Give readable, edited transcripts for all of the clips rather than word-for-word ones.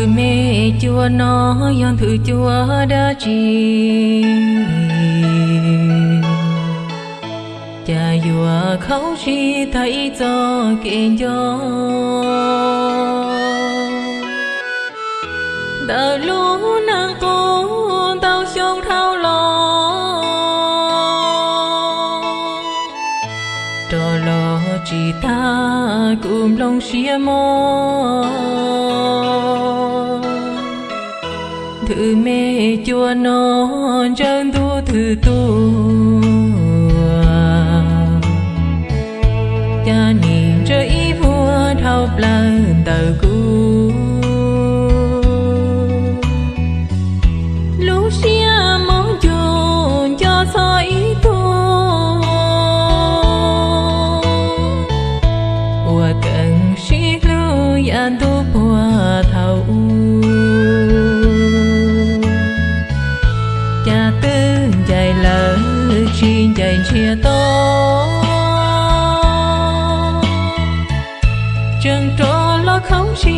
thử mẹ chua nó yon thử chua đã chi cha dùa khâu chi thấy cho kề gió đợi lũ nàng cô tao xuống thao lo trò lo chỉ ta cùng lòng xia mò thử mẹ chua non chân tu thử tu cha niệm cho ý vua thao plan tờ cu lúc xia mong chuồn cho soi tu ua cần xí lưu yan tu bùa thầu cha tư chạy lỡ xin chạy chia to chân trò lo không chi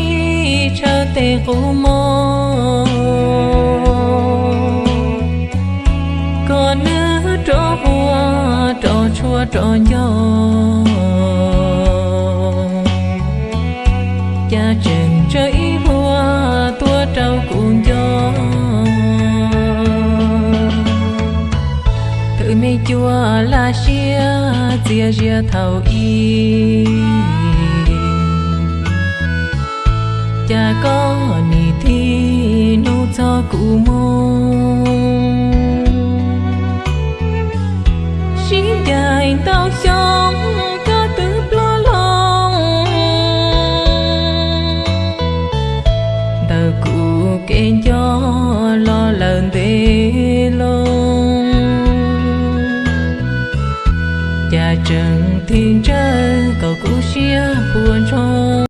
chờ tê cụ mô còn nữ trò vua trò chua trò gió cha chừng cho ý vua tua trâu cùng gió thử mê chua là xia chia chia thầu y cha có nì thi nô cho cụ mô xin dài tao sống có tự lo lòng tao cụ kể cho lo lần tê lông cha trần thiên trân cầu cụ xia buồn trong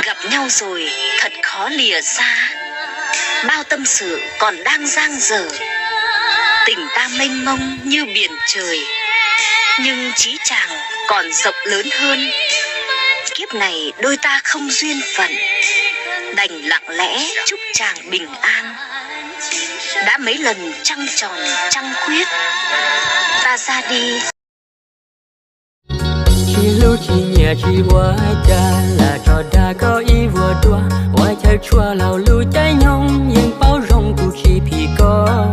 gặp nhau rồi thật khó lìa xa, bao tâm sự còn đang dang dở, tình ta mênh mông như biển trời, nhưng chí chàng còn rộng lớn hơn. Kiếp này đôi ta không duyên phận, đành lặng lẽ chúc chàng bình an. Đã mấy lần trăng tròn trăng khuyết, ta ra đi. Chỉ lúc chỉ nhẹ chỉ quá cha là trò đã có ý vừa đua ngoài chơi chua lào lưu trái nhông nhưng bao rong cụ chỉ thì có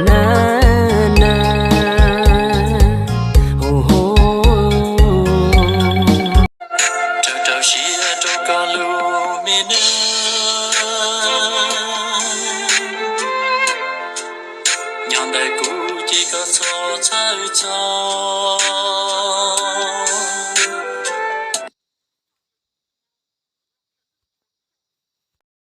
na na oh oh trâu trâu xí trâu có lưu mi nơ nhon đời cũ chỉ có cho chơi cho